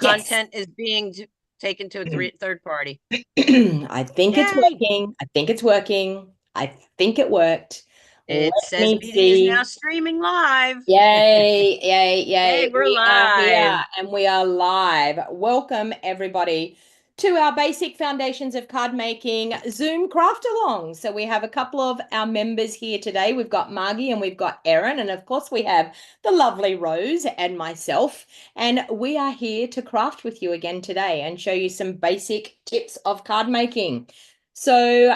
content is being taken to a third party. I think it's Yay! working. I think it's working. I think it worked. Let It says me meeting is now see. streaming live. Yay, yay, Yay, yay. we're We are live. here and we are live. Welcome, everybody, to our basic foundations of card making Zoom craft along. So we have a couple of our members here today. We've got Margie and we've got Erin. And of course, we have the lovely Rose and myself. And we are here to craft with you again today and show you some basic tips of card making. So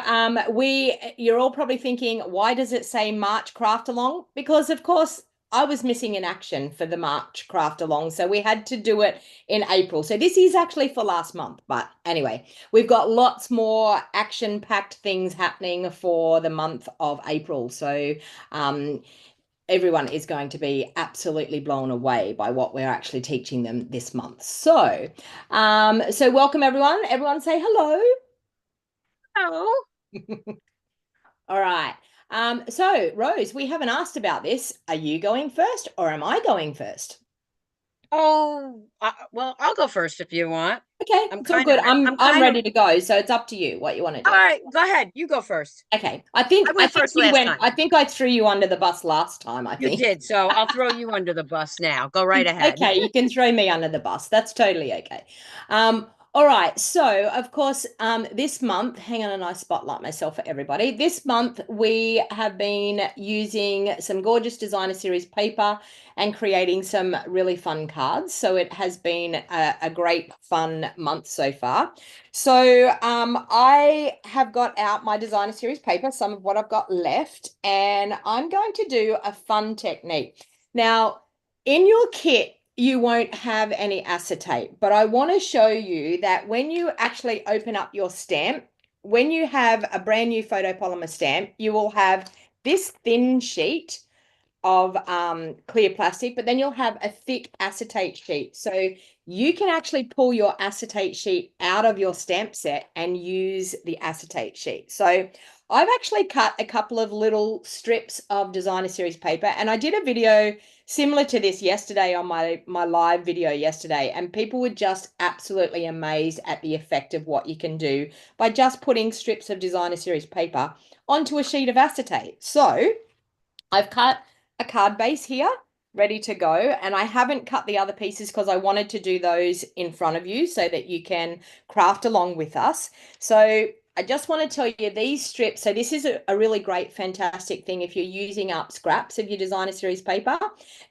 you're all probably thinking, why does it say March craft along? Because of course I was missing in action for the March craft along, so we had to do it in April. So this is actually for last month, but anyway, we've got lots more action-packed things happening for the month of April. So everyone is going to be absolutely blown away by what we're actually teaching them this month. So welcome everyone. Everyone say hello. Oh, All right. So Rose, we haven't asked about this. Are you going first or am I going first? well, I'll go first if you want. Okay, I'm it's all kind good. of, I'm I'm I'm kind of. ready to go, so it's up to you what you want to All do. right, go ahead. You go first. Okay. I I went think first you last went, time. I think I threw you under the bus last time, I You think. did, so I'll throw you under the bus now. Go right ahead. Okay, you can throw me under the bus. That's totally okay. All right. So, of course, this month, hang on, and I spotlight myself for everybody. This month, we have been using some gorgeous designer series paper and creating some really fun cards. So it has been a great, fun month so far. So I have got out my designer series paper, some of what I've got left, and I'm going to do a fun technique. Now, in your kit, you won't have any acetate, but I want to show you that when you actually open up your stamp, when you have a brand new photopolymer stamp, you will have this thin sheet of clear plastic, but then you'll have a thick acetate sheet. So you can actually pull your acetate sheet out of your stamp set and use the acetate sheet. So I've actually cut a couple of little strips of designer series paper, and I did a video similar to this yesterday on my live video yesterday, and people were just absolutely amazed at the effect of what you can do by just putting strips of designer series paper onto a sheet of acetate. So I've cut a card base here ready to go, and I haven't cut the other pieces because I wanted to do those in front of you so that you can craft along with us. So I just want to tell you these strips. So this is a really great, fantastic thing if you're using up scraps of your designer series paper.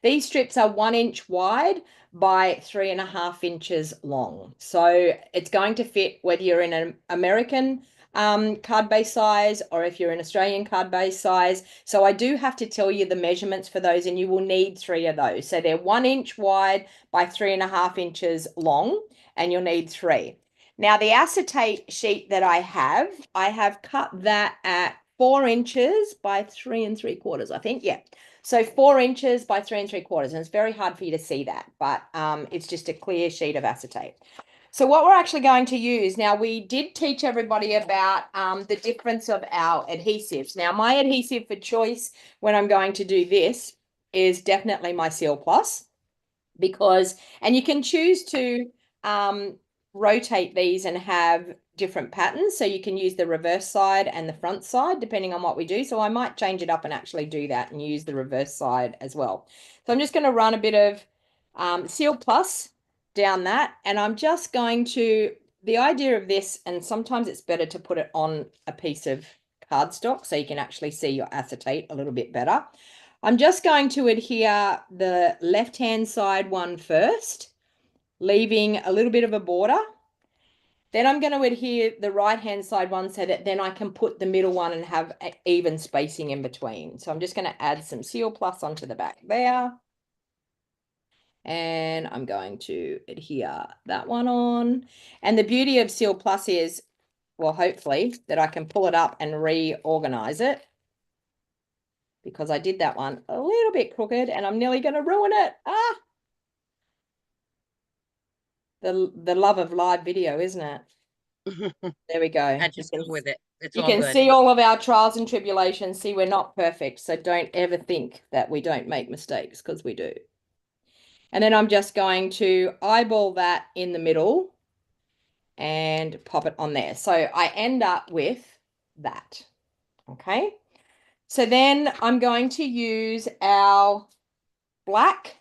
These strips are 1 inch wide by 3.5 inches long. So it's going to fit whether you're in an American card base size or if you're an Australian card base size. So I do have to tell you the measurements for those, and you will need 3 of those. So they're 1 inch wide by 3.5 inches long, and you'll need 3. Now the acetate sheet that I have cut that at 4 inches by 3 3/4, I think. Yeah. So 4 inches by 3 3/4. And it's very hard for you to see that, but it's just a clear sheet of acetate. So what we're actually going to use, now we did teach everybody about the difference of our adhesives. Now my adhesive for choice when I'm going to do this is definitely my Seal Plus, because, and you can choose to rotate these and have different patterns. So you can use the reverse side and the front side depending on what we do. So I might change it up and actually do that and use the reverse side as well. So I'm just going to run a bit of Seal Plus down that, and I'm just going to, the idea of this, and sometimes it's better to put it on a piece of cardstock so you can actually see your acetate a little bit better. I'm just going to adhere the left-hand side one first, leaving a little bit of a border. Then I'm going to adhere the right-hand side one so that then I can put the middle one and have even spacing in between. So I'm just going to add some Seal Plus onto the back there. And I'm going to adhere that one on. And the beauty of Seal Plus is, well, hopefully, that I can pull it up and reorganize it, because I did that one a little bit crooked and I'm nearly going to ruin it. The love of live video, isn't it? There we go. I just go with it. It's You all can good. see all of our trials and tribulations. See, we're not perfect, so don't ever think that we don't make mistakes, because we do. And then I'm just going to eyeball that in the middle and pop it on there. So I end up with that. Okay. So then I'm going to use our black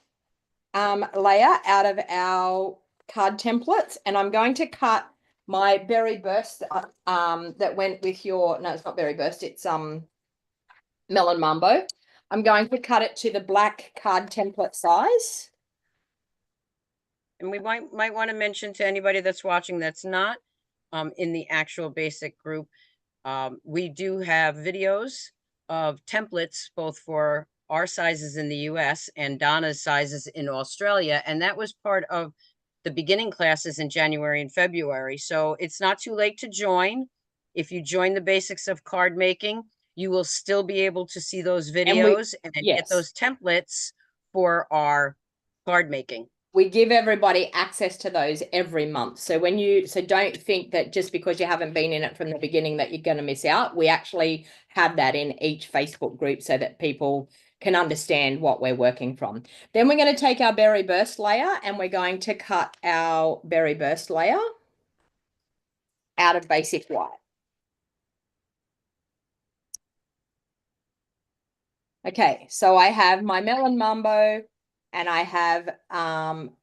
layer out of our card templates, and I'm going to cut my berry burst that went with your, no, it's not berry burst, it's melon mambo. I'm going to cut it to the black card template size. And we might want to mention to anybody that's watching that's not in the actual basic group, we do have videos of templates both for our sizes in the US and Donna's sizes in Australia. And that was part of the beginning classes in January and February. So it's not too late to join. If you join the basics of card making, you will still be able to see those videos and get yes, those templates for our card making. we give everybody access to those every month. So don't think that just because you haven't been in it from the beginning that you're going to miss out. We actually have that in each Facebook group so that people can understand what we're working from. Then we're going to take our berry burst layer and we're going to cut our berry burst layer out of basic white. Okay, so I have my melon mambo and I have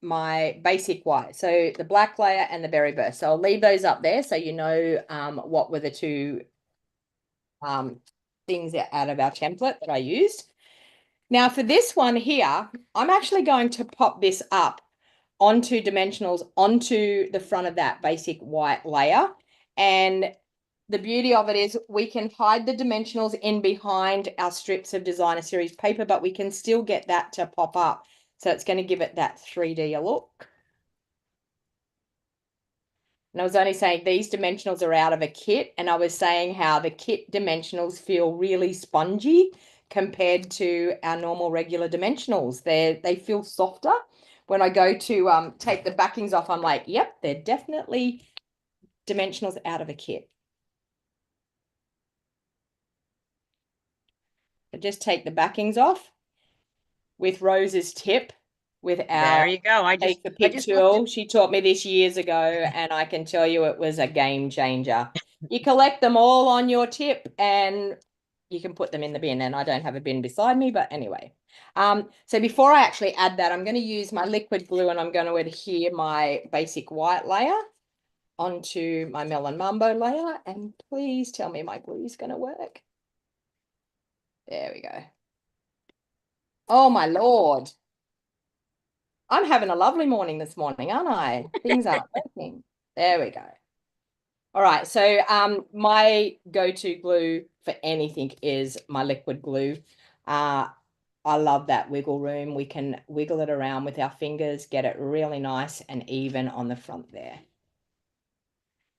my basic white. So the black layer and the berry burst. So I'll leave those up there so you know what were the two things out of our template that I used. Now for this one here, I'm actually going to pop this up onto dimensionals onto the front of that basic white layer. And the beauty of it is we can hide the dimensionals in behind our strips of designer series paper, but we can still get that to pop up. So it's going to give it that 3D look. And I was only saying these dimensionals are out of a kit. And I was saying how the kit dimensionals feel really spongy compared to our normal regular dimensionals. They feel softer. When I go to take the backings off, I'm like, yep, they're definitely dimensionals out of a kit. I just take the backings off with Rose's tip with our There you go. I just tool. She taught me this years ago, and I can tell you it was a game changer. You collect them all on your tip and you can put them in the bin, and I don't have a bin beside me, but anyway. So before I actually add that, I'm going to use my liquid glue and I'm going to adhere my basic white layer onto my melon mambo layer, and please tell me my glue is going to work. There we go. Oh my Lord. I'm having a lovely morning this morning, aren't I? Things aren't working. There we go. All right, so my go-to glue for anything is my liquid glue. I love that wiggle room. We can wiggle it around with our fingers, get it really nice and even on the front there.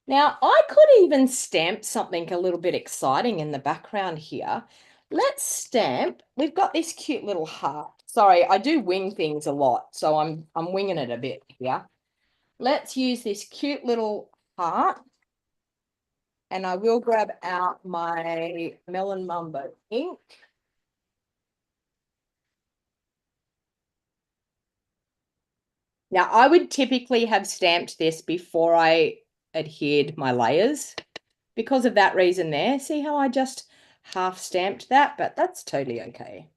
Now, I could even stamp something a little bit exciting in the background here. Let's stamp. We've got this cute little heart. Sorry, I do wing things a lot, so I'm winging it a bit here. Let's use this cute little heart. And I will grab out my Melon Mambo ink. Now, I would typically have stamped this before I adhered my layers because of that reason there. See how I just half stamped that, but that's totally okay.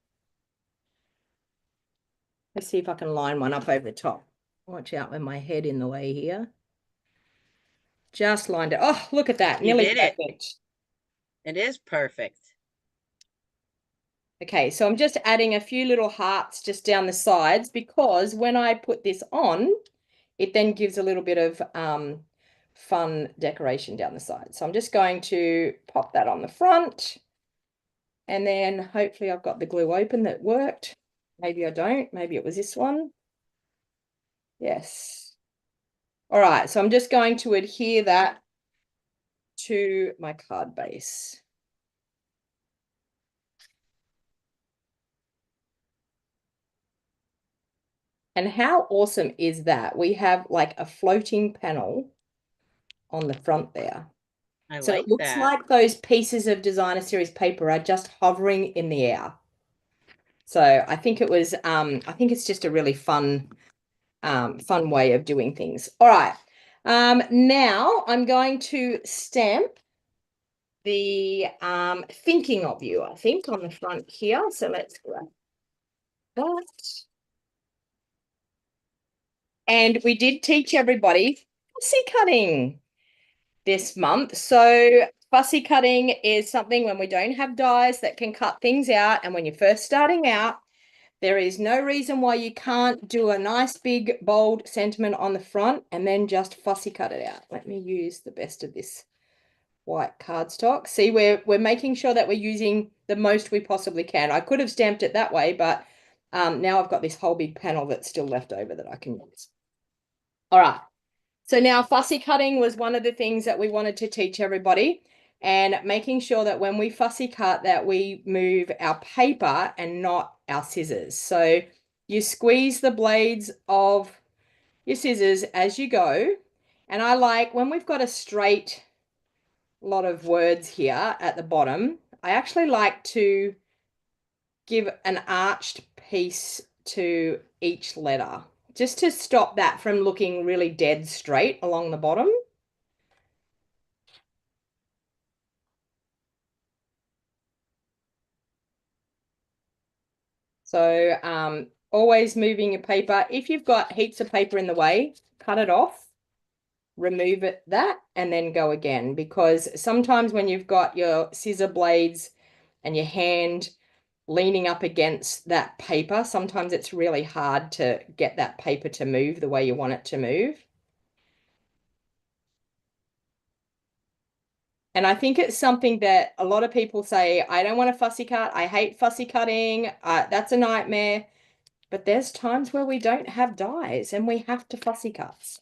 Let's see if I can line one up over the top. Watch out with my head in the way here. Just lined it. Oh, look at that. Nearly perfect. It is perfect. Okay, so I'm just adding a few little hearts just down the sides because when I put this on, it then gives a little bit of fun decoration down the side. So I'm just going to pop that on the front. And then hopefully I've got the glue open that worked. Maybe I don't. Maybe it was this one. Yes. All right, so I'm just going to adhere that to my card base. And how awesome is that? We have like a floating panel on the front there. So it looks like those pieces of designer series paper are just hovering in the air. So I think it was, I think it's just a really fun way of doing things. All right. Now I'm going to stamp the thinking of you, I think, on the front here. So let's grab that. And we did teach everybody fussy cutting this month. So fussy cutting is something when we don't have dies that can cut things out. And when you're first starting out, there is no reason why you can't do a nice big bold sentiment on the front and then just fussy cut it out. Let me use the best of this white cardstock. See, we're making sure that we're using the most we possibly can. I could have stamped it that way, but now I've got this whole big panel that's still left over that I can use. All right. So now fussy cutting was one of the things that we wanted to teach everybody, and making sure that when we fussy cut that we move our paper and not our scissors. So you squeeze the blades of your scissors as you go. And I like when we've got a straight lot of words here at the bottom, I actually like to give an arched piece to each letter, just to stop that from looking really dead straight along the bottom. So always moving your paper. If you've got heaps of paper in the way, cut it off, remove that, and then go again. Because sometimes when you've got your scissor blades and your hand leaning up against that paper, sometimes it's really hard to get that paper to move the way you want it to move. And I think it's something that a lot of people say, I don't want to fussy cut. I hate fussy cutting. That's a nightmare. But there's times where we don't have dies and we have to fussy cut. So,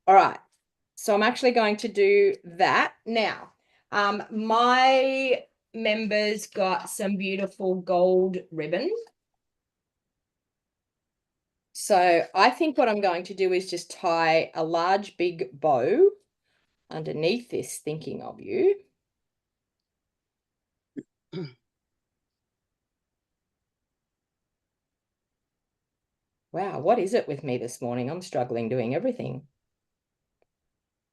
all right. So I'm actually going to do that now. My members got some beautiful gold ribbon. So I think what I'm going to do is just tie a large big bow underneath this thinking of you. Wow, what is it with me this morning? I'm struggling doing everything.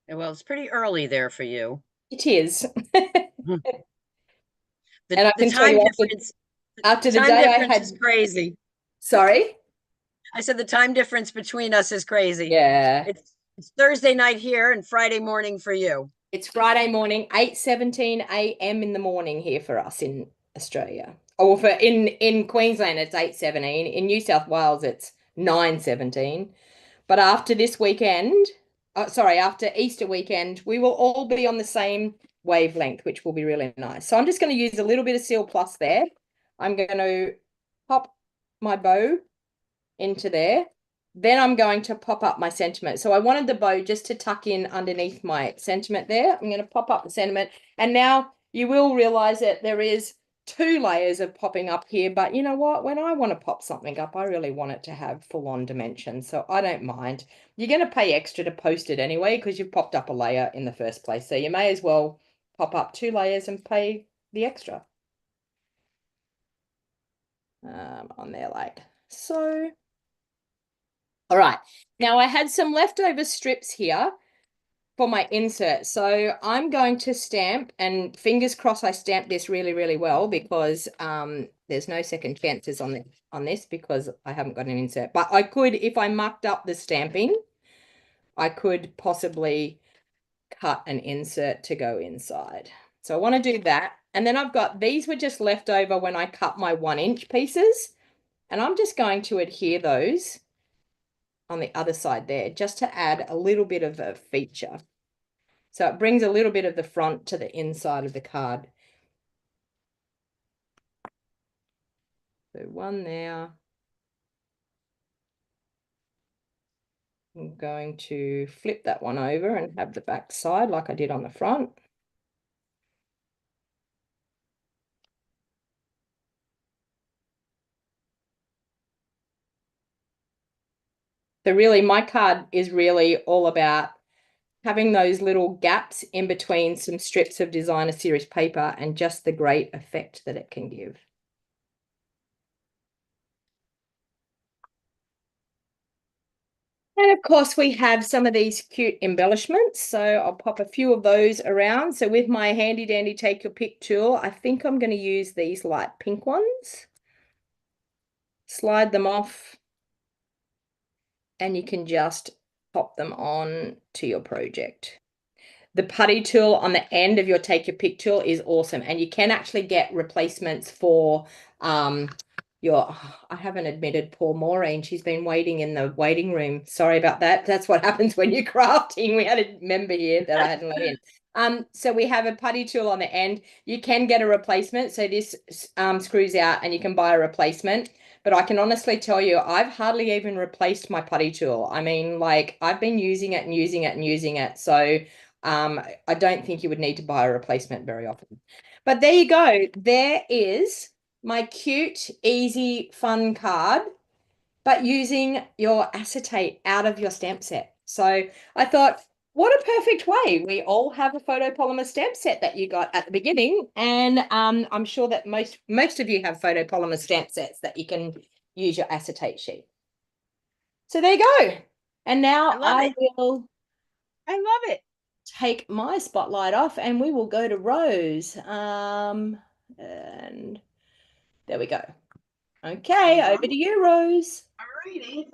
Well, it's pretty early there for you. It is. The, And I the can tell time you difference, after the time day I difference had, is crazy. sorry? I said the time difference between us is crazy. Yeah. It's Thursday night here and Friday morning for you. It's Friday morning, 8:17 a.m. in the morning here for us in Australia. Or for in Queensland, it's 8:17. In New South Wales, it's 9:17. But after this weekend, after Easter weekend, we will all be on the same wavelength, which will be really nice. So I'm just going to use a little bit of Seal Plus there. I'm going to pop my bow into there. Then I'm going to pop up my sentiment. So I wanted the bow just to tuck in underneath my sentiment there. I'm going to pop up the sentiment. And now you will realize that there is 2 layers of popping up here. But you know what? When I want to pop something up, I really want it to have full-on dimension. So I don't mind. You're going to pay extra to post it anyway because you've popped up a layer in the first place. So you may as well pop up 2 layers and pay the extra. On there like so. All right, now I had some leftover strips here for my insert. So I'm going to stamp, and fingers crossed I stamp this really, really well because there's no second chances on this because I haven't got an insert. But I could, if I mucked up the stamping, I could possibly cut an insert to go inside. So I want to do that. And then I've got, these were just left over when I cut my 1-inch pieces. And I'm just going to adhere those on the other side there, just to add a little bit of a feature. So it brings a little bit of the front to the inside of the card. So one there. I'm going to flip that one over and have the back side like I did on the front. So really my card is really all about having those little gaps in between some strips of designer series paper and just the great effect that it can give. And of course, we have some of these cute embellishments. So I'll pop a few of those around. So with my handy dandy take your pick tool, I think I'm going to use these light pink ones. Slide them off, and you can just pop them on to your project. The putty tool on the end of your take your pick tool is awesome. And you can actually get replacements for I haven't admitted poor Maureen. She's been waiting in the waiting room. Sorry about that. That's what happens when you're crafting. We had a member here that I hadn't let in. So we have a putty tool on the end. You can get a replacement. So this screws out and you can buy a replacement. But I can honestly tell you, I've hardly even replaced my putty tool. I mean, like I've been using it and using it and using it. So I don't think you would need to buy a replacement very often. But there you go. There is my cute, easy, fun card, but using your acetate out of your stamp set. So I thought, what a perfect way. We all have a photopolymer stamp set that you got at the beginning. And I'm sure that most of you have photopolymer stamp sets that you can use your acetate sheet. So there you go. And now I will love it. take my spotlight off and we will go to Rose. And there we go. Okay, over to you, Rose. All righty.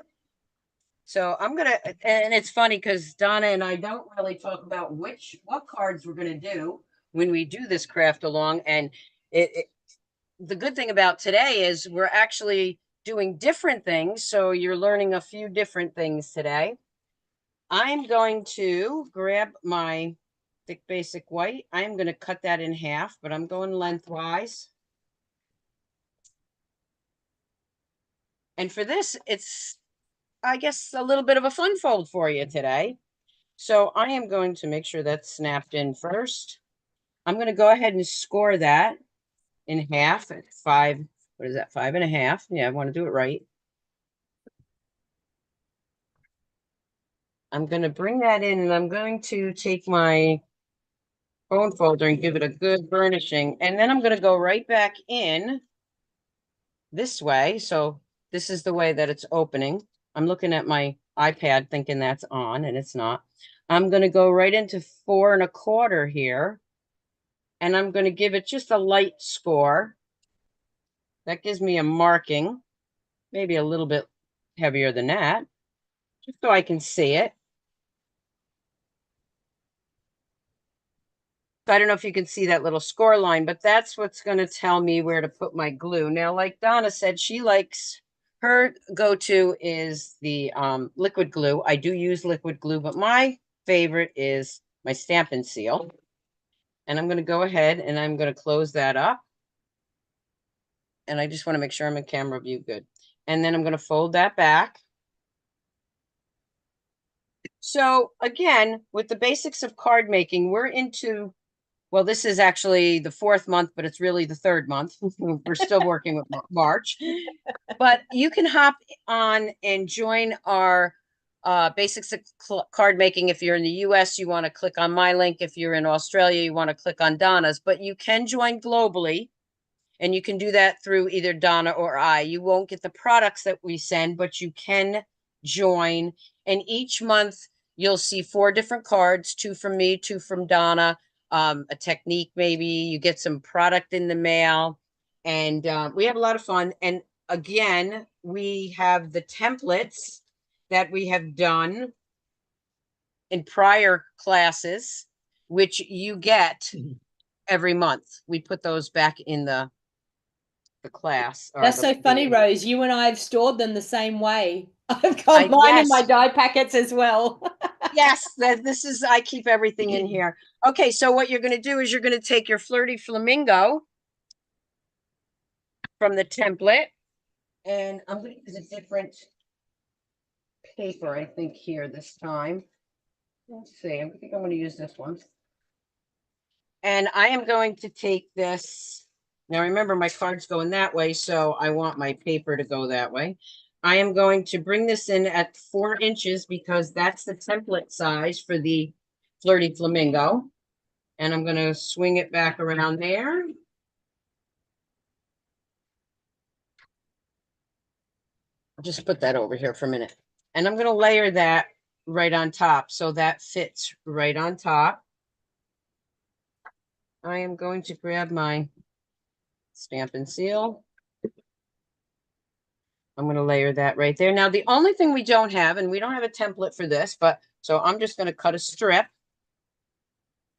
So I'm gonna, and it's funny because Donna and I don't really talk about what cards we're gonna do when we do this craft along. And the good thing about today is we're actually doing different things. So you're learning a few different things today. I'm going to grab my thick basic white. I'm going to cut that in half, but I'm going lengthwise. And for this, it's, I guess, a little bit of a fun fold for you today. So I am going to make sure that's snapped in first. I'm going to go ahead and score that in half at 5. What is that? 5.5. Yeah, I want to do it right. I'm going to bring that in and I'm going to take my bone folder and give it a good burnishing. And then I'm going to go right back in this way. So this is the way that it's opening. I'm looking at my iPad thinking that's on and it's not. I'm going to go right into 4.25 here. And I'm going to give it just a light score. That gives me a marking, maybe a little bit heavier than that, just so I can see it. So I don't know if you can see that little score line, but that's what's going to tell me where to put my glue. Now, like Donna said, she likes, her go-to is the liquid glue. I do use liquid glue, but my favorite is my Stampin' Seal. And I'm going to go ahead and I'm going to close that up. And I just want to make sure I'm in camera view good. And then I'm going to fold that back. So again, with the basics of card making, we're into, well, this is actually the 4th month, but it's really the 3rd month. We're still working with March. But you can hop on and join our basics of card making. If you're in the US, you want to click on my link. If you're in Australia, you want to click on Donna's. But you can join globally. And you can do that through either Donna or I. You won't get the products that we send, but you can join. And each month you'll see 4 different cards, 2 from me, 2 from Donna, a technique maybe. You get some product in the mail. And we have a lot of fun. And again, we have the templates that we have done in prior classes, which you get every month. We put those back in the class. That's so funny, Rose. You and I have stored them the same way. I've got mine in my die packets as well. Yes, this is, I keep everything in here. Okay, so what you're going to do is you're going to take your Flirty Flamingo from the template, and I'm going to use a different paper, I think, here this time. Let's see, I think I'm going to use this one. And I am going to take this. Now, remember, my card's going that way, so I want my paper to go that way. I am going to bring this in at 4 inches because that's the template size for the Flirty Flamingo. And I'm going to swing it back around there. I'll just put that over here for a minute. And I'm going to layer that right on top. So that fits right on top. I am going to grab my stamp and seal. I'm going to layer that right there. Now, the only thing we don't have, and we don't have a template for this, but so I'm just going to cut a strip.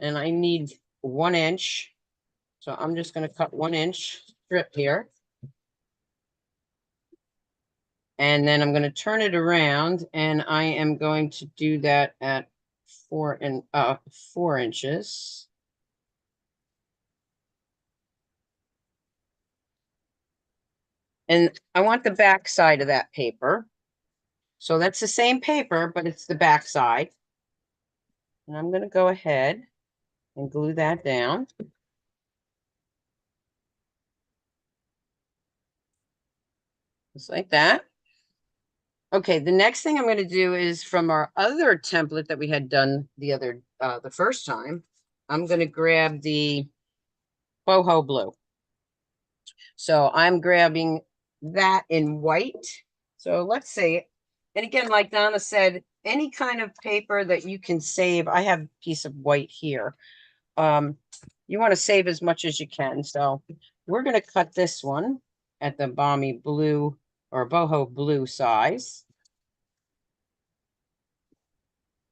And I need 1 inch. So I'm just going to cut 1 inch strip here. And then I'm going to turn it around, and I am going to do that at 4 inches. And I want the back side of that paper. So that's the same paper, but it's the back side. And I'm going to go ahead and glue that down. Just like that. Okay, the next thing I'm going to do is from our other template that we had done the first time, I'm going to grab the boho blue. So I'm grabbing that in white. So let's see. And again, like Donna said, any kind of paper that you can save. I have a piece of white here. You want to save as much as you can. So we're going to cut this one at the balmy blue or boho blue size.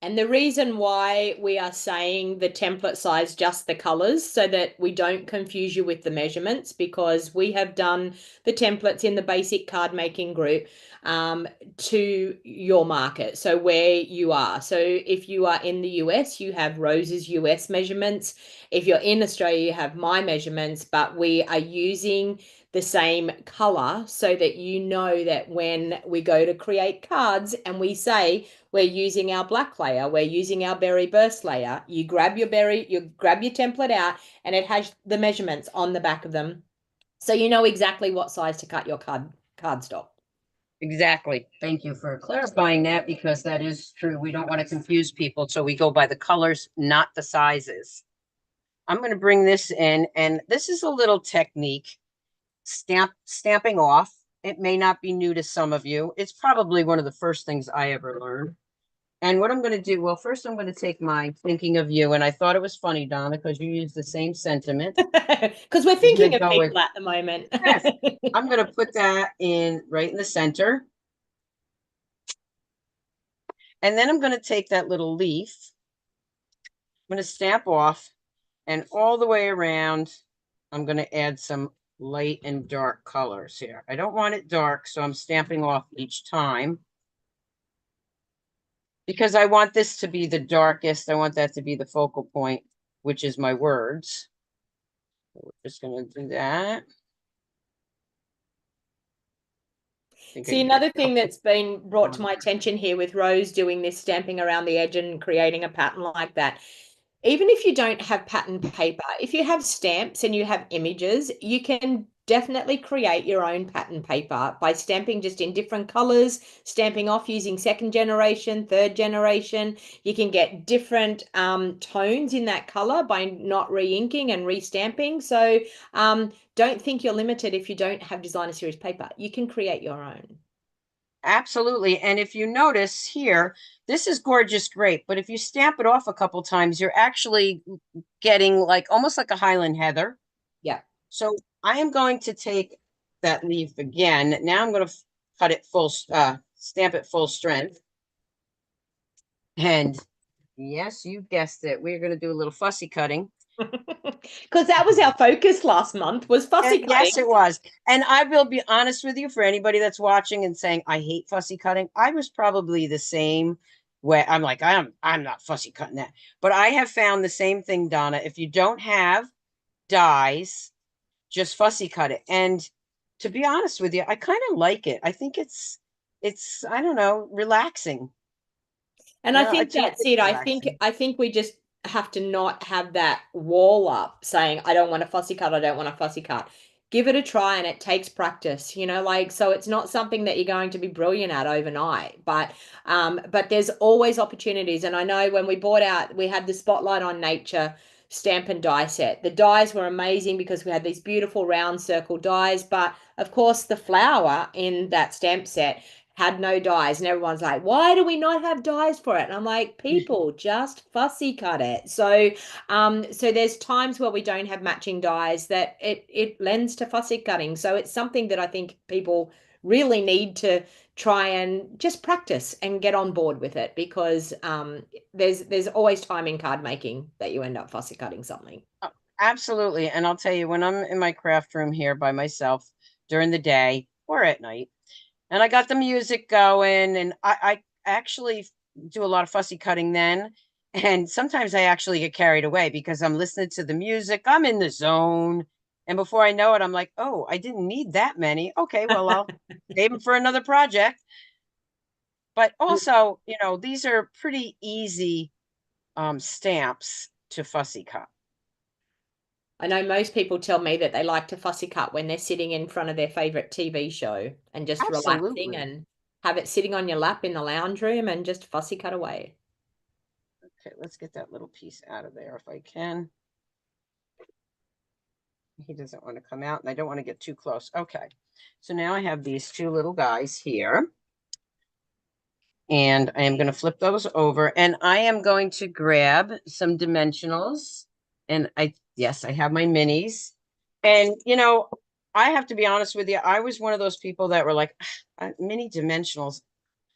And the reason why we are saying the template size, just the colors, so that we don't confuse you with the measurements, because we have done the templates in the basic card making group to your market. So where you are. So if you are in the US, you have Rose's US measurements. If you're in Australia, you have my measurements, but we are using the same color so that you know that when we go to create cards and we say we're using our black layer, we're using our berry burst layer, you grab your template out, and it has the measurements on the back of them. So you know exactly what size to cut your cardstock. Exactly. Thank you for clarifying that, because that is true. We don't want to confuse people. So we go by the colors, not the sizes. I'm going to bring this in, and this is a little technique. Stamping off. It may not be new to some of you. It's probably one of the first things I ever learned. And what I'm going to do, well, first I'm going to take my thinking of you. And I thought it was funny, Donna, because you use the same sentiment. Because we're thinking of people at the moment. Yes, I'm going to put that in right in the center. And then I'm going to take that little leaf. I'm going to stamp off, and all the way around, I'm going to add some light and dark colors here. I don't want it dark, so I'm stamping off each time, because I want this to be the darkest. I want that to be the focal point, which is my words. So we're just going to do that. See, another thing that's been brought to my attention here with Rose doing this stamping around the edge and creating a pattern like that. Even if you don't have pattern paper, if you have stamps and you have images, you can definitely create your own pattern paper by stamping just in different colors, stamping off using 2nd generation, 3rd generation. You can get different tones in that color by not re-inking and re-stamping. So don't think you're limited if you don't have designer series paper. You can create your own. Absolutely. And if you notice here, this is gorgeous grape, but if you stamp it off a couple times, you're actually getting like almost like a Highland Heather. Yeah. So I am going to take that leaf again. Now I'm going to cut it stamp it full strength. And yes, you guessed it. We're going to do a little fussy cutting. Because that was our focus last month, was fussy cutting. Yes, it was. And I will be honest with you, for anybody that's watching and saying, I hate fussy cutting, I was probably the same way. I'm like, I'm not fussy cutting that. But I have found the same thing, Donna. If you don't have dies, just fussy cut it. And to be honest with you, I kind of like it. I think it's, I don't know, relaxing. And I think that's it. I think we just have to not have that wall up saying, I don't want a fussy cut, I don't want a fussy cut. Give it a try, and it takes practice, like, so it's not something that you're going to be brilliant at overnight, but there's always opportunities. And I know when we bought out, we had the Spotlight on Nature stamp and die set. The dies were amazing because we had these beautiful round circle dies, but of course the flower in that stamp set had no dies, and everyone's like, why do we not have dies for it? And I'm like, people just fussy cut it. So there's times where we don't have matching dies that it lends to fussy cutting. So it's something that I think people really need to try and just practice and get on board with it, because there's always time in card making that you end up fussy cutting something. Oh, absolutely. And I'll tell you, when I'm in my craft room here by myself during the day or at night, and I got the music going, and I actually do a lot of fussy cutting then. And sometimes I actually get carried away because I'm listening to the music, I'm in the zone. And before I know it, I'm like, oh, I didn't need that many. Okay, well, I'll save them for another project. But also, these are pretty easy stamps to fussy cut. I know most people tell me that they like to fussy cut when they're sitting in front of their favorite TV show and just relaxing, Absolutely. and have it sitting on your lap in the lounge room and just fussy cut away. Okay, let's get that little piece out of there if I can. He doesn't want to come out, and I don't want to get too close. Okay, so now I have these two little guys here, and I am going to flip those over, and I am going to grab some dimensionals. And yes, I have my minis. And, I have to be honest with you, I was one of those people that were like, mini dimensionals,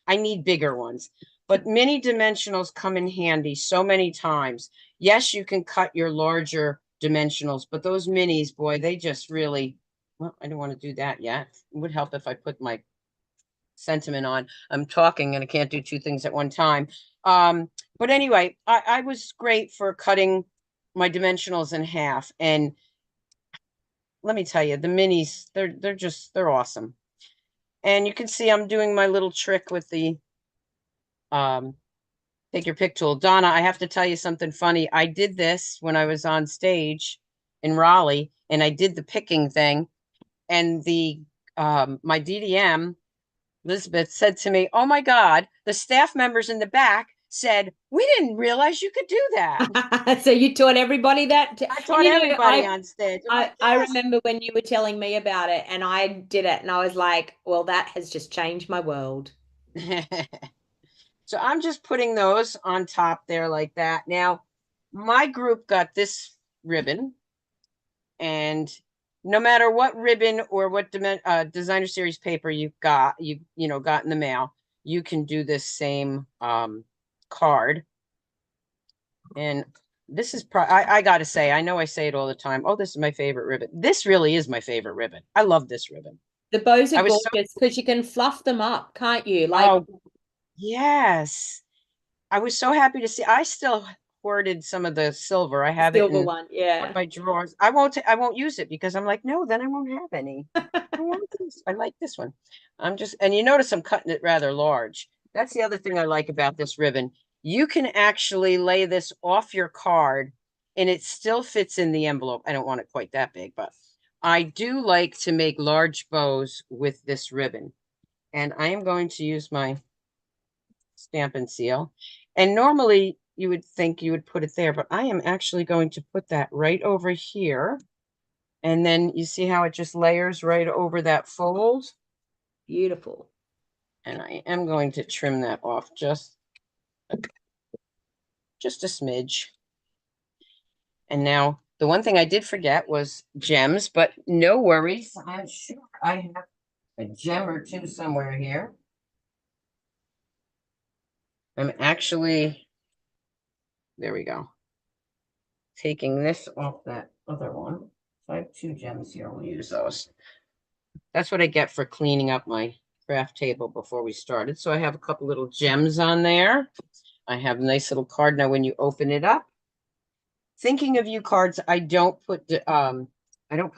I need bigger ones. But mini dimensionals come in handy so many times. Yes, you can cut your larger dimensionals, but those minis, boy, they just really, well, I don't want to do that yet. It would help if I put my sentiment on. I'm talking and I can't do two things at one time. But anyway, I was great for cutting my dimensionals in half. And let me tell you, the minis, they're awesome. And you can see I'm doing my little trick with the um take your pick tool. Donna, I have to tell you something funny. I did this when I was on stage in Raleigh, and I did the picking thing. And the my DDM, Elizabeth, said to me, "Oh my God, the staff members in the back said, we didn't realize you could do that." So you taught everybody that, I and taught everybody on stage. I'm like, I yes. remember when you were telling me about it, and I did it, and I was like, well, that has just changed my world. So I'm just putting those on top there like that. Now, my group got this ribbon, and no matter what ribbon or what designer series paper got in the mail, you can do this same card. And this is I gotta say, I know I say it all the time. Oh, this is my favorite ribbon. This really is my favorite ribbon. I love this ribbon. The bows are I was so gorgeous because you can fluff them up, can't you? Like Oh, yes. I was so happy to see. I still hoarded some of the silver. I the have it silver in one, one of yeah. my drawers. I won't use it because I'm like, no, then I won't have any. I want this. I like this one. And you notice I'm cutting it rather large. That's the other thing I like about this ribbon. You can actually lay this off your card and it still fits in the envelope. I don't want it quite that big, but I do like to make large bows with this ribbon. And I am going to use my stamp and seal. And normally you would think you would put it there, but I am actually going to put that right over here. And then you see how it just layers right over that fold? Beautiful. And I am going to trim that off just a smidge. And now the one thing I did forget was gems, but no worries. I'm sure I have a gem or two somewhere here. I'm actually, there we go, taking this off that other one. So I have two gems here. We'll use those. That's what I get for cleaning up my craft table before we started. So I have a couple little gems on there. I have a nice little card. Now, when you open it up, thinking of you cards, I don't put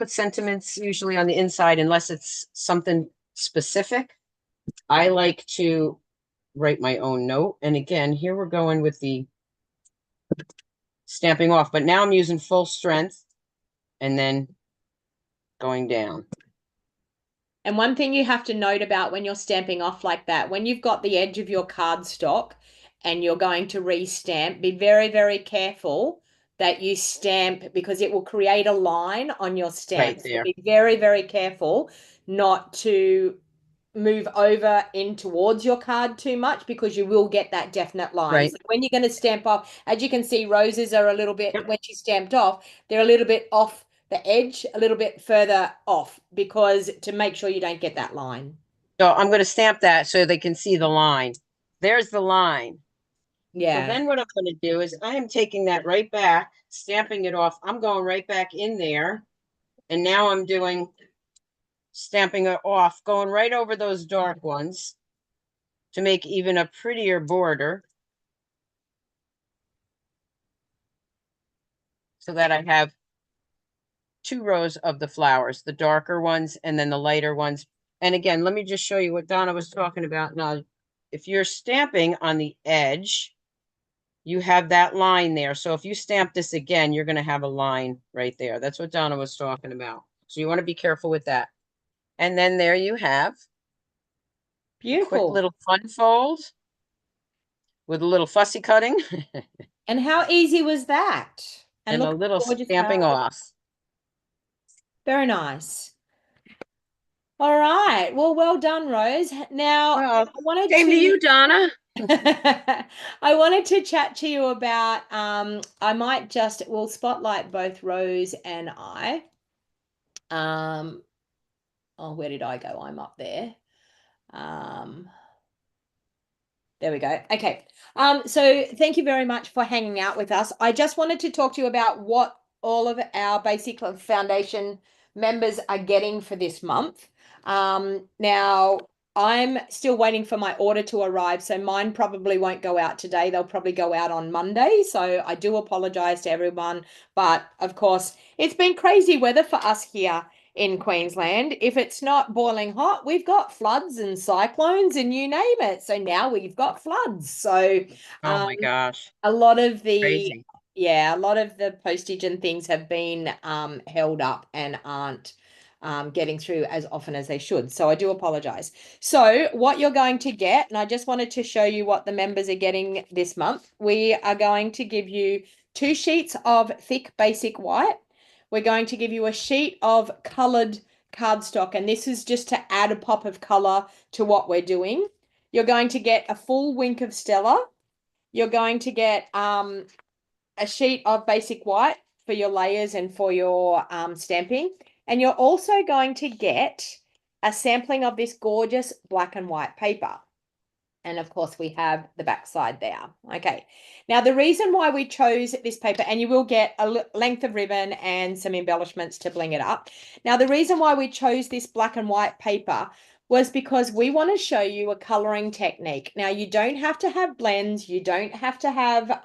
sentiments usually on the inside unless it's something specific. I like to write my own note. And again, here we're going with the stamping off, but now I'm using full strength and then going down. And one thing you have to note about when you're stamping off like that, when you've got the edge of your cardstock and you're going to re-stamp, be very, very careful that you stamp, because it will create a line on your stamp. Right So there. be very, very careful not to move over in towards your card too much because you will get that definite line. Right. So when you're going to stamp off, as you can see, roses are a little bit, Yep. when she's stamped off, they're a little bit off the edge, a little bit further off, because to make sure you don't get that line. So I'm going to stamp that so they can see the line. There's the line. So Yeah. then what I'm going to do is I am taking that right back, stamping it off. I'm going right back in there. And now I'm doing stamping it off, going right over those dark ones to make even a prettier border so that I have 2 rows of the flowers, the darker ones and then the lighter ones. And again, let me just show you what Donna was talking about. Now, if you're stamping on the edge, you have that line there. So if you stamp this again, you're going to have a line right there. That's what Donna was talking about. So you want to be careful with that. And then there you have a quick Beautiful. little fun fold with a little fussy cutting And how easy was that? And and a look at the little gorgeous stamping card. off. Very nice. All right. Well done, Rose. Now, Well, I wanted same to to you, Donna. I wanted to chat to you about I might just we'll spotlight both Rose and I. Um oh, where did I go? I'm up there. Um There we go. Okay. So thank you very much for hanging out with us. I just wanted to talk to you about what all of our basic foundation members are getting for this month. Now I'm still waiting for my order to arrive, so mine probably won't go out today. They'll probably go out on Monday. So I do apologize to everyone, but of course, it's been crazy weather for us here in Queensland. If it's not boiling hot, we've got floods and cyclones and you name it. So now we've got floods. So Oh um, my gosh. a lot of the Crazy. yeah, a lot of the postage and things have been held up and aren't getting through as often as they should. So I do apologize. So what you're going to get, and I just wanted to show you what the members are getting this month. We are going to give you 2 sheets of thick basic white. We're going to give you a sheet of colored cardstock, and this is just to add a pop of color to what we're doing. You're going to get a full wink of Stella. You're going to get a sheet of basic white for your layers and for your stamping. And you're also going to get a sampling of this gorgeous black and white paper. And of course, we have the back side there. Okay. Now, the reason why we chose this paper, and you will get a length of ribbon and some embellishments to bling it up. Now, the reason why we chose this black and white paper was because we want to show you a coloring technique. Now, you don't have to have blends. You don't have to have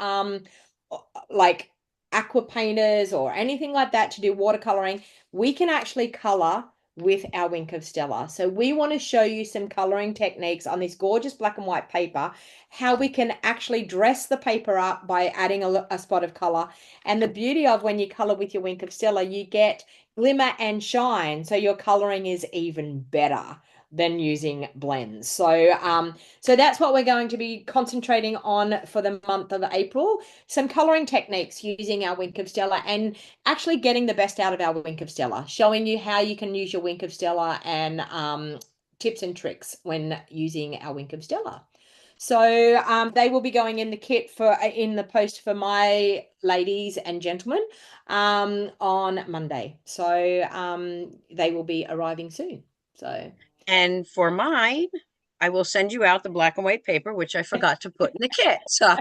like aqua painters or anything like that to do watercoloring. We can actually color with our Wink of Stella. So we want to show you some coloring techniques on this gorgeous black and white paper, how we can actually dress the paper up by adding a spot of color. And the beauty of when you color with your Wink of Stella, you get glimmer and shine. So your coloring is even better than using blends. So that's what we're going to be concentrating on for the month of April. Some coloring techniques using our Wink of Stella and actually getting the best out of our Wink of Stella, showing you how you can use your Wink of Stella and tips and tricks when using our Wink of Stella. So they will be going in the kit in the post for my ladies and gentlemen on Monday. So they will be arriving soon. So And for mine, I will send you out the black and white paper, which I forgot to put in the kit. So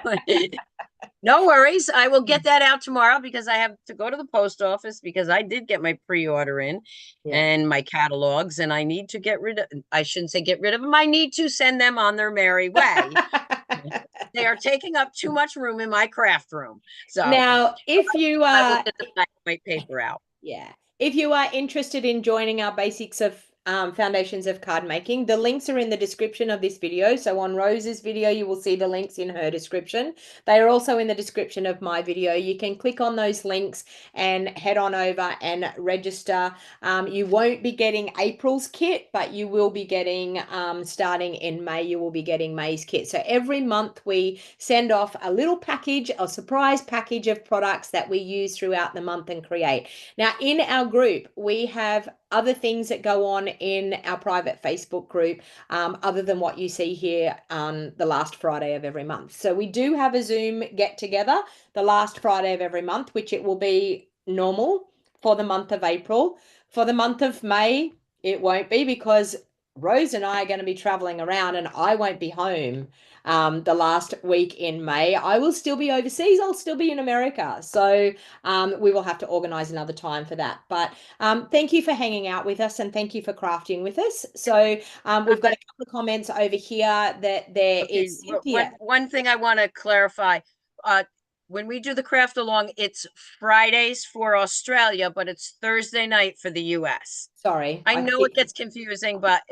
no worries. I will get that out tomorrow because I have to go to the post office because I did get my pre-order in yeah. and my catalogs, and I need to get rid of, I shouldn't say get rid of them. I need to send them on their merry way. They are taking up too much room in my craft room. So Now, if you I will are get the black and white paper out. Yeah. If you are interested in joining our basics of foundations of card making, the links are in the description of this video. So on Rose's video, you will see the links in her description. They are also in the description of my video. You can click on those links and head on over and register. You won't be getting April's kit, but you will be getting, starting in May, you will be getting May's kit. So every month we send off a little package, a surprise package of products that we use throughout the month and create. Now, in our group, we have other things that go on in our private Facebook group, other than what you see here on the last Friday of every month. So we do have a Zoom get together the last Friday of every month, which it will be normal for the month of April. For the month of May, it won't be, because Rose and I are going to be traveling around and I won't be home the last week in May. I will still be overseas. I'll still be in America. So we will have to organize another time for that. But thank you for hanging out with us, and thank you for crafting with us. So we've got a couple of comments over here that there Okay, is Cynthia. one thing I want to clarify. When we do the craft along, it's Fridays for Australia, but it's Thursday night for the US. Sorry. I know it gets confusing, but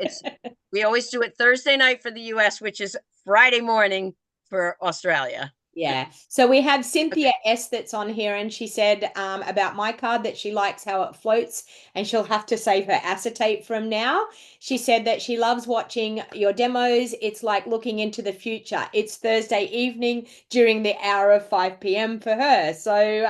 we always do it Thursday night for the US, which is Friday morning for Australia. Yeah. So we have Cynthia S that's on here, and she said about my card that she likes how it floats and she'll have to save her acetate from now. She said that she loves watching your demos. It's like looking into the future. It's Thursday evening during the hour of 5 p.m. for her. So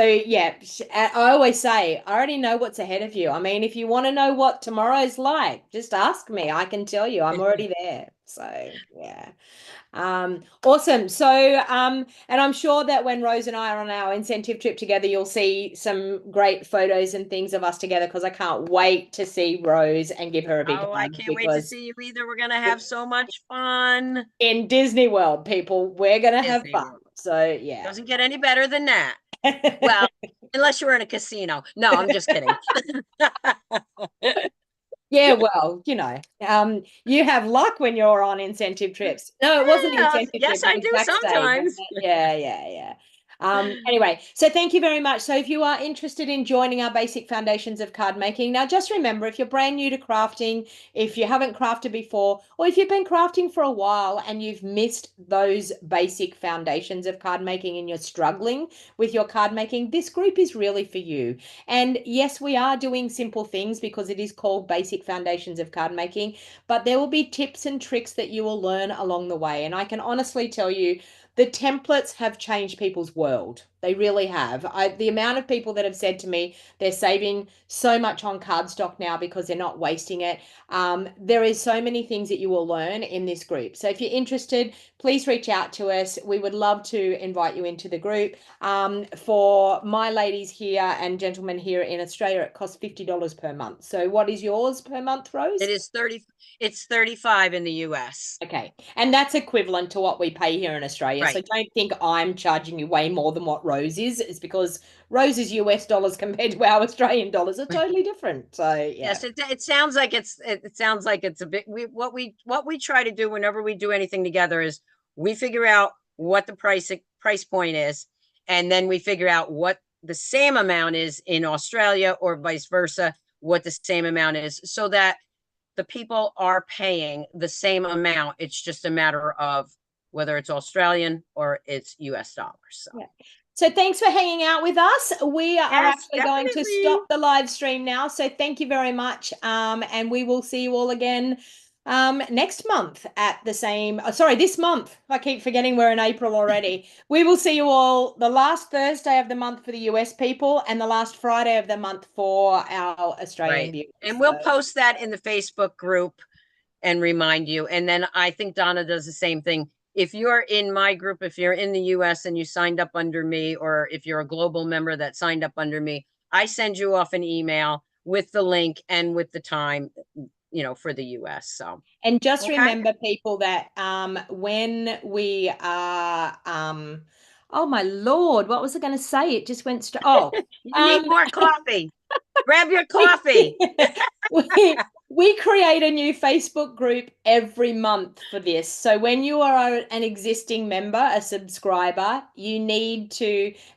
yeah, I always say, I already know what's ahead of you. I mean, if you want to know what tomorrow's like, just ask me. I can tell you. I'm already there. So yeah. Awesome. So and I'm sure that when Rose and I are on our incentive trip together, you'll see some great photos and things of us together, because I can't wait to see Rose and give her a big Oh, I hug, can't wait to because see you either. We're gonna have so much fun. in Disney World, people, we're gonna have Disney fun. World So yeah. doesn't get any better than that. Well, unless you're in a casino. No, I'm just kidding. Yeah, well, you have luck when you're on incentive trips. No, it wasn't an Yeah, incentive trip, yes, it I was do backstage, wasn't sometimes. it? Yeah. Anyway, so thank you very much. So if you are interested in joining our basic foundations of card making, now just remember, if you're brand new to crafting, if you haven't crafted before, or if you've been crafting for a while and you've missed those basic foundations of card making and you're struggling with your card making, this group is really for you. And yes, we are doing simple things because it is called Basic Foundations of Card Making, but there will be tips and tricks that you will learn along the way. And I can honestly tell you, the templates have changed people's world. They really have. The amount of people that have said to me they're saving so much on cardstock now because they're not wasting it. There is so many things that you will learn in this group. So if you're interested, please reach out to us. We would love to invite you into the group. For my ladies here and gentlemen here in Australia, it costs $50 per month. So what is yours per month, Rose? It's 35 in the US. Okay. And that's equivalent to what we pay here in Australia. Right. So don't think I'm charging you way more than what Rose is. It's because Rose's US dollars compared to our Australian dollars are totally different. So yeah. Yes, it sounds like it sounds like it's a bit what we try to do whenever we do anything together is we figure out what the price point is, and then we figure out what the same amount is in Australia or vice versa, what the same amount is, so that the people are paying the same amount. It's just a matter of whether it's Australian or it's US dollars. So. Yeah. So thanks for hanging out with us. We are Yes, actually going to stop the live stream now. So thank you very much. And we will see you all again next month at the same, this month. I keep forgetting we're in April already. We will see you all the last Thursday of the month for the US people and the last Friday of the month for our Australian viewers. And we'll post that in the Facebook group and remind you. And then I think Donna does the same thing. If you're in my group, if you're in the US and you signed up under me, or if you're a global member that signed up under me, I send you off an email with the link and with the time, for the US. So, and just remember, people, that when we are oh my Lord, what was I going to say? It just went straight. You need more coffee. Grab your coffee. we create a new Facebook group every month for this. So when you are an existing member, a subscriber, we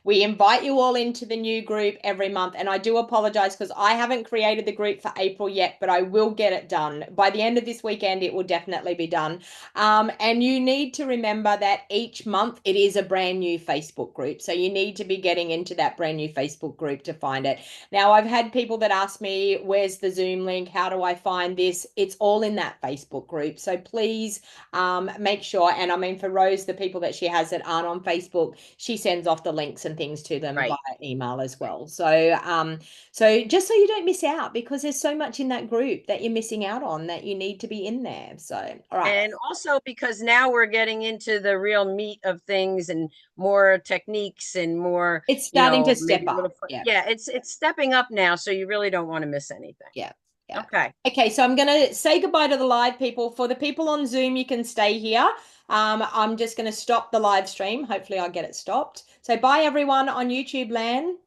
invite you all into the new group every month. And I do apologize because I haven't created the group for April yet, but I will get it done. By the end of this weekend, it will definitely be done. And you need to remember that each month it is a brand new Facebook group. So you need to be getting into that brand new Facebook group to find it. Now, I've had people that ask me, where's the Zoom link? How do I find this, it's all in that Facebook group. So please make sure. And I mean, for Rose, the people that she has that aren't on Facebook, she sends off the links and things to them Right. via email as well. So just so you don't miss out, because there's so much in that group that you're missing out on that you need to be in there. So, all right. And also because now we're getting into the real meat of things and more techniques and more, It's starting to step maybe a little, up. Yeah. yeah, it's stepping up now. So you really don't want to miss anything. Yeah. Yeah. Okay. Okay, so I'm going to say goodbye to the live people. For the people on Zoom, you can stay here. I'm just going to stop the live stream. Hopefully I'll get it stopped. So bye everyone on YouTube land.